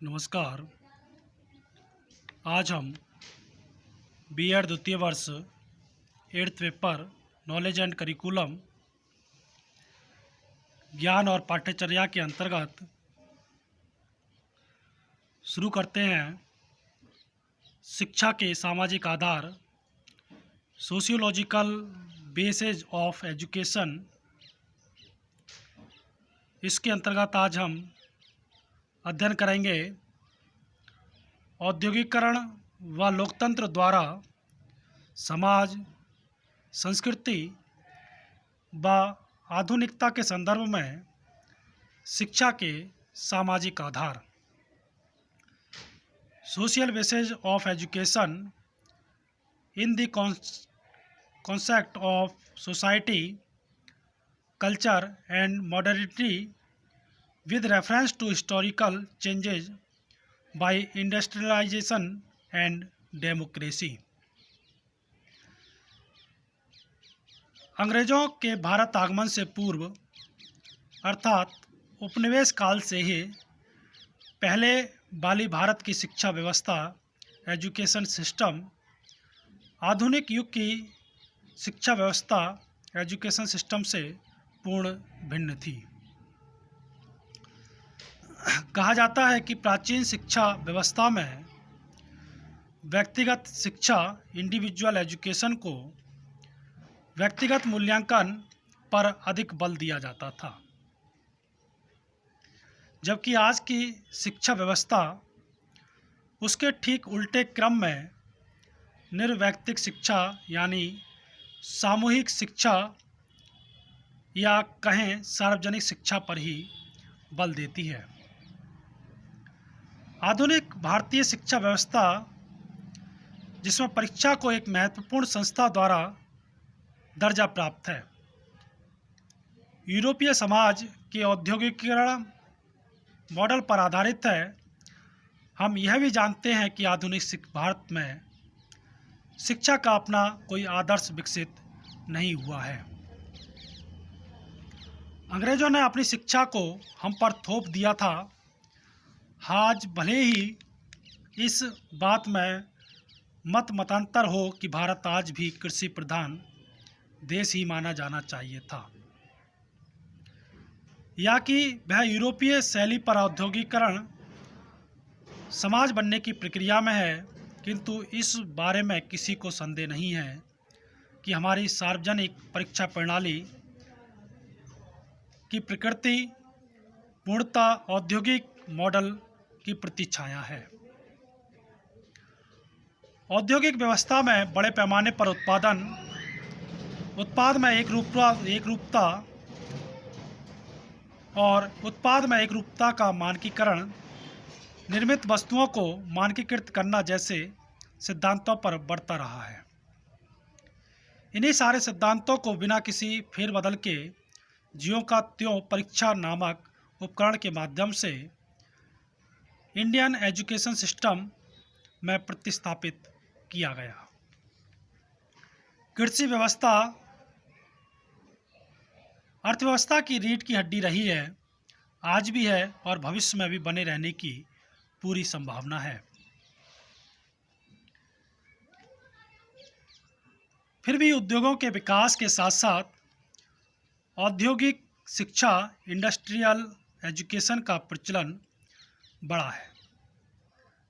नमस्कार। आज हम बीएड द्वितीय वर्ष 8th paper knowledge and curriculum ज्ञान और पाठ्यचर्या के अंतर्गत शुरू करते हैं शिक्षा के सामाजिक आधार, सोशियोलॉजिकल बेसिस ऑफ एजुकेशन। इसके अंतर्गत आज हम अध्ययन करेंगे औद्योगिकरण व लोकतंत्र द्वारा समाज, संस्कृति व आधुनिकता के संदर्भ में शिक्षा के सामाजिक आधार, social basis of education in the concept of society, culture and modernity with reference to historical changes by industrialization and democracy। अंग्रेजों के भारत आगमन से पूर्व अर्थात उपनिवेश काल से ही पहले वाली भारत की शिक्षा व्यवस्था, एजुकेशन सिस्टम, आधुनिक युग की शिक्षा व्यवस्था, एजुकेशन सिस्टम से पूर्ण भिन्न थी। कहा जाता है कि प्राचीन शिक्षा व्यवस्था में व्यक्तिगत शिक्षा, इंडिविजुअल एजुकेशन को व्यक्तिगत मूल्यांकन पर अधिक बल दिया जाता था, जबकि आज की शिक्षा व्यवस्था उसके ठीक उल्टे क्रम में निर्वैयक्तिक शिक्षा यानी सामूहिक शिक्षा या कहें सार्वजनिक शिक्षा पर ही बल देती है। आधुनिक भारतीय शिक्षा व्यवस्था, जिसमें परीक्षा को एक महत्वपूर्ण संस्था द्वारा दर्जा प्राप्त है, यूरोपीय समाज के औद्योगिकीकरण मॉडल पर आधारित है। हम यह भी जानते हैं कि आधुनिक भारत में शिक्षा का अपना कोई आदर्श विकसित नहीं हुआ है। अंग्रेजों ने अपनी शिक्षा को हम पर थोप दिया था। आज भले ही इस बात में मतांतर हो कि भारत आज भी कृषि प्रधान देश ही माना जाना चाहिए था, या कि वह यूरोपीय शैली पर औद्योगिकरण समाज बनने की प्रक्रिया में है, किंतु इस बारे में किसी को संदेह नहीं है कि हमारी सार्वजनिक परीक्षा प्रणाली की प्रकृति पूर्णतः औद्योगिक मॉडल की प्रतिछाया है। औद्योगिक व्यवस्था में बड़े पैमाने पर उत्पाद में एकरूपता का मानकीकरण, निर्मित वस्तुओं को मानकीकृत करना जैसे सिद्धांतों पर बढ़ता रहा है। इन्हीं सारे सिद्धांतों को बिना किसी फेरबदल के ज्यों का त्यों परीक्षा नामक उपकरण के माध्यम से इंडियन एजुकेशन सिस्टम में प्रतिस्थापित किया गया। कृषि व्यवस्था अर्थव्यवस्था की रीढ़ की हड्डी रही है, आज भी है और भविष्य में भी बने रहने की पूरी संभावना है। फिर भी उद्योगों के विकास के साथ साथ औद्योगिक शिक्षा, इंडस्ट्रियल एजुकेशन का प्रचलन बढ़ा है,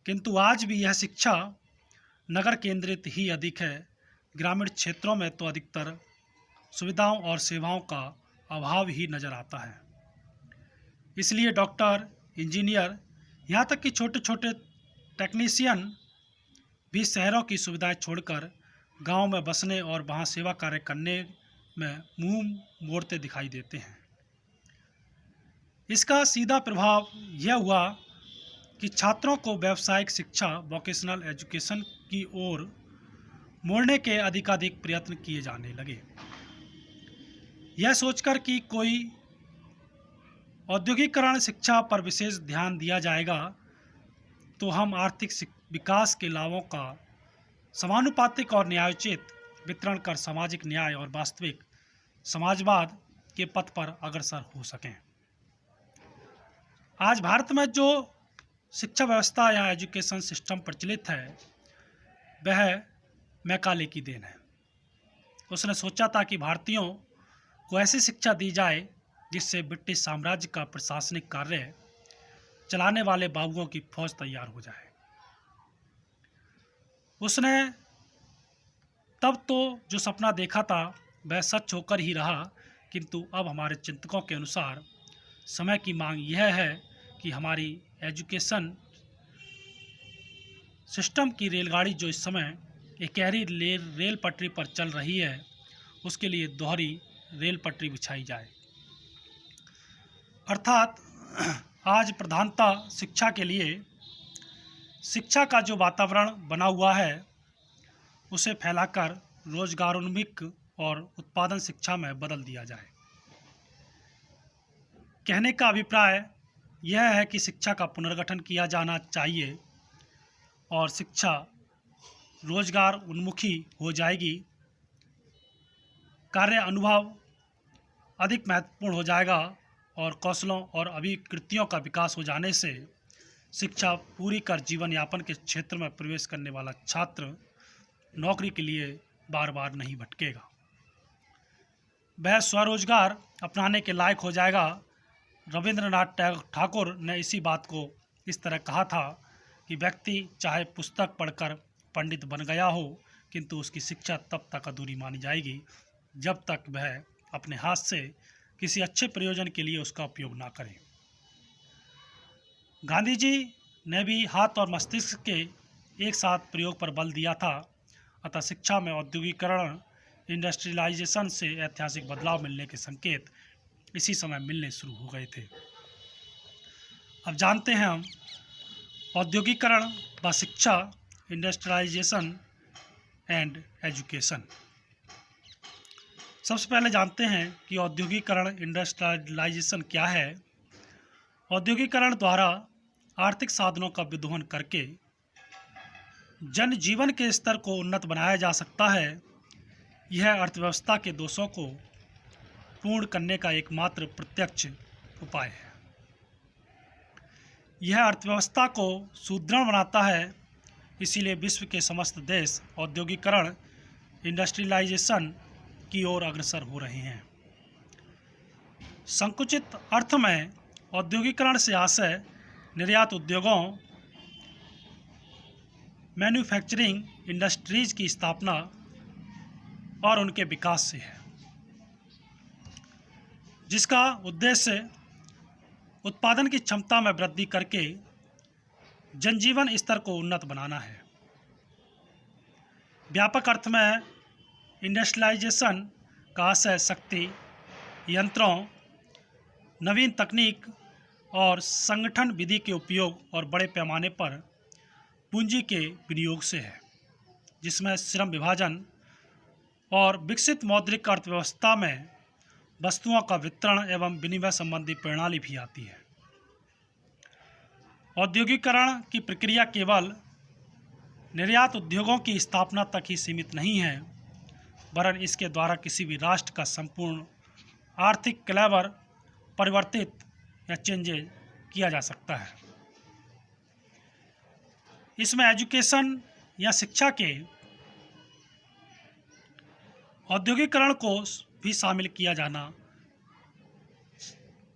किंतु आज भी यह शिक्षा नगर केंद्रित ही अधिक है। ग्रामीण क्षेत्रों में तो अधिकतर सुविधाओं और सेवाओं का अभाव ही नज़र आता है। इसलिए डॉक्टर, इंजीनियर, यहाँ तक कि छोटे छोटे टेक्नीशियन भी शहरों की सुविधाएं छोड़कर गांव में बसने और वहां सेवा कार्य करने में मुंह मोड़ते दिखाई देते हैं। इसका सीधा प्रभाव यह हुआ कि छात्रों को व्यावसायिक शिक्षा, वोकेशनल एजुकेशन की ओर मोड़ने के अधिकाधिक प्रयत्न किए जाने लगे, यह सोचकर कि कोई औद्योगिकरण शिक्षा पर विशेष ध्यान दिया जाएगा तो हम आर्थिक विकास के लाभों का समानुपातिक और न्यायोचित वितरण कर सामाजिक न्याय और वास्तविक समाजवाद के पथ पर अग्रसर हो सकें। आज भारत में जो शिक्षा व्यवस्था या एजुकेशन सिस्टम प्रचलित है वह मैकाले की देन है। उसने सोचा था कि भारतीयों को ऐसी शिक्षा दी जाए जिससे ब्रिटिश साम्राज्य का प्रशासनिक कार्य चलाने वाले बाबुओं की फौज तैयार हो जाए। उसने तब तो जो सपना देखा था वह सच होकर ही रहा, किंतु अब हमारे चिंतकों के अनुसार समय की मांग यह है कि हमारी एजुकेशन सिस्टम की रेलगाड़ी जो इस समय इकहरी रेल पटरी पर चल रही है उसके लिए दोहरी रेल पटरी बिछाई जाए। अर्थात आज प्रधानता शिक्षा के लिए शिक्षा का जो वातावरण बना हुआ है उसे फैलाकर रोजगारोन्मुख और उत्पादन शिक्षा में बदल दिया जाए। कहने का अभिप्राय यह है कि शिक्षा का पुनर्गठन किया जाना चाहिए और शिक्षा रोजगार उन्मुखी हो जाएगी, कार्य अनुभव अधिक महत्वपूर्ण हो जाएगा और कौशलों और अभिकृतियों का विकास हो जाने से शिक्षा पूरी कर जीवन यापन के क्षेत्र में प्रवेश करने वाला छात्र नौकरी के लिए बार बार नहीं भटकेगा, वह स्वरोजगार अपनाने के लायक हो जाएगा। रविंद्रनाथ ठाकुर ने इसी बात को इस तरह कहा था कि व्यक्ति चाहे पुस्तक पढ़कर पंडित बन गया हो किंतु उसकी शिक्षा तब तक अधूरी मानी जाएगी जब तक वह अपने हाथ से किसी अच्छे प्रयोजन के लिए उसका उपयोग ना करे। गांधी जी ने भी हाथ और मस्तिष्क के एक साथ प्रयोग पर बल दिया था, अतः शिक्षा में औद्योगिकरण इंडस्ट्रियलाइजेशन से ऐतिहासिक बदलाव मिलने के संकेत इसी समय मिलने शुरू हो गए थे। अब जानते हैं हम औद्योगिकरण व शिक्षा, इंडस्ट्रियलाइजेशन एंड एजुकेशन। सबसे पहले जानते हैं कि औद्योगिकरण इंडस्ट्रियलाइजेशन क्या है। औद्योगिकरण द्वारा आर्थिक साधनों का विदोहन करके जनजीवन के स्तर को उन्नत बनाया जा सकता है। यह अर्थव्यवस्था के दोषों को पूर्ण करने का एकमात्र प्रत्यक्ष उपाय है। यह अर्थव्यवस्था को सुदृढ़ बनाता है, इसीलिए विश्व के समस्त देश औद्योगिकरण इंडस्ट्रियलाइजेशन की ओर अग्रसर हो रहे हैं। संकुचित अर्थ में औद्योगिकरण से आशय निर्यात उद्योगों, मैन्युफैक्चरिंग इंडस्ट्रीज की स्थापना और उनके विकास से है, जिसका उद्देश्य उत्पादन की क्षमता में वृद्धि करके जनजीवन स्तर को उन्नत बनाना है। व्यापक अर्थ में इंडस्ट्रियलाइजेशन का आशय शक्ति, यंत्रों, नवीन तकनीक और संगठन विधि के उपयोग और बड़े पैमाने पर पूंजी के विनियोग से है, जिसमें श्रम विभाजन और विकसित मौद्रिक अर्थव्यवस्था में वस्तुओं का वितरण एवं विनिमय संबंधी प्रणाली भी आती है। औद्योगिकरण की प्रक्रिया केवल निर्यात उद्योगों की स्थापना तक ही सीमित नहीं है, वरन इसके द्वारा किसी भी राष्ट्र का संपूर्ण आर्थिक क्लेवर परिवर्तित या चेंजेज किया जा सकता है। इसमें एजुकेशन या शिक्षा के औद्योगिकरण को भी शामिल किया जाना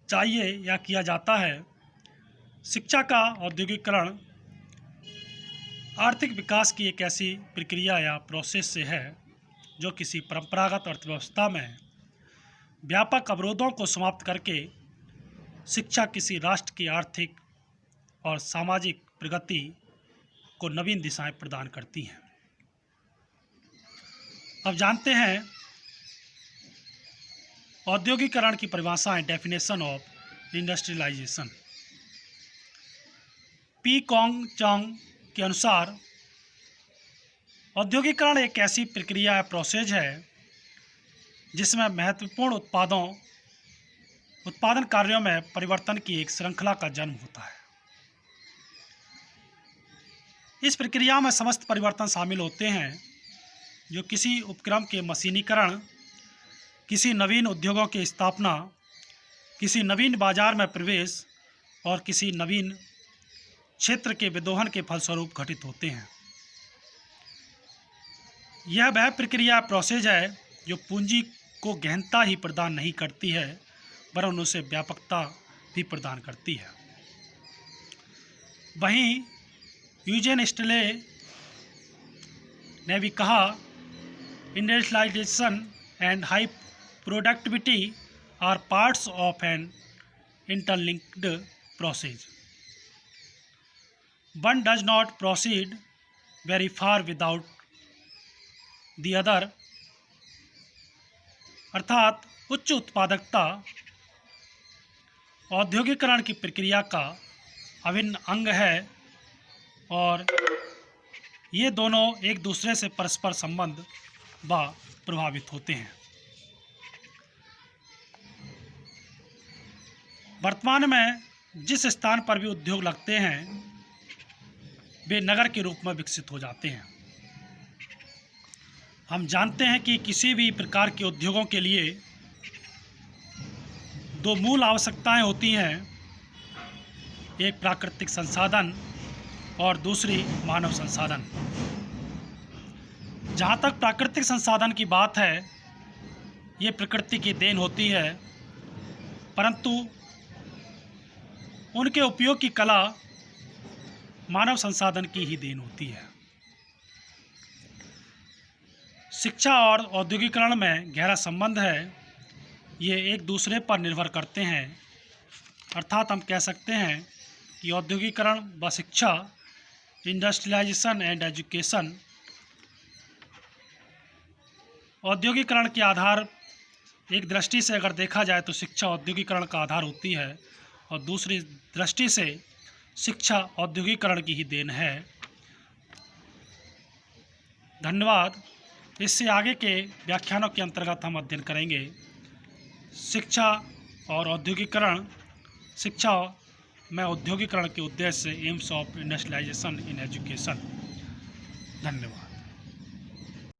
चाहिए या किया जाता है। शिक्षा का औद्योगिकरण आर्थिक विकास की एक ऐसी प्रक्रिया या प्रोसेस से है जो किसी परंपरागत अर्थव्यवस्था में व्यापक अवरोधों को समाप्त करके शिक्षा किसी राष्ट्र की आर्थिक और सामाजिक प्रगति को नवीन दिशाएं प्रदान करती हैं। अब जानते हैं औद्योगिकरण की परिभाषाएं, definition of industrialisation. P Kong Chong के अनुसार औद्योगिकरण एक ऐसी प्रक्रिया या प्रोसेस है जिसमें महत्वपूर्ण उत्पादन कार्यों में परिवर्तन की एक श्रृंखला का जन्म होता है। इस प्रक्रिया में समस्त परिवर्तन शामिल होते हैं जो किसी उपक्रम के मशीनीकरण, किसी नवीन उद्योगों की स्थापना, किसी नवीन बाजार में प्रवेश और किसी नवीन क्षेत्र के विदोहन के फलस्वरूप घटित होते हैं। यह वह प्रक्रिया प्रोसेस है जो पूंजी को गहनता ही प्रदान नहीं करती है वरन उसे व्यापकता भी प्रदान करती है। वहीं यूजेन स्टिले ने भी कहा, industrialization and high productivity are parts of an interlinked process. One does not proceed very far without the other. अर्थात उच्च उत्पादकता औद्योगिकरण की प्रक्रिया का अभिन्न अंग है और ये दोनों एक दूसरे से परस्पर संबंध व प्रभावित होते हैं। वर्तमान में जिस स्थान पर भी उद्योग लगते हैं वे नगर के रूप में विकसित हो जाते हैं। हम जानते हैं कि किसी भी प्रकार के उद्योगों के लिए दो मूल आवश्यकताएं होती हैं, एक प्राकृतिक संसाधन और दूसरी मानव संसाधन। जहाँ तक प्राकृतिक संसाधन की बात है, ये प्रकृति की देन होती है, परंतु उनके उपयोग की कला मानव संसाधन की ही देन होती है। शिक्षा और औद्योगिकरण में गहरा संबंध है, ये एक दूसरे पर निर्भर करते हैं। अर्थात हम कह सकते हैं कि औद्योगिकरण व शिक्षा, इंडस्ट्रियलाइजेशन एंड एजुकेशन, औद्योगिकरण के आधार एक दृष्टि से अगर देखा जाए तो शिक्षा औद्योगिकरण का आधार होती है और दूसरी दृष्टि से शिक्षा औद्योगिकरण की ही देन है। धन्यवाद। इससे आगे के व्याख्यानों के अंतर्गत हम अध्ययन करेंगे शिक्षा और औद्योगिकरण, शिक्षा में औद्योगिकरण के उद्देश्य, aims of industrialization in education. धन्यवाद।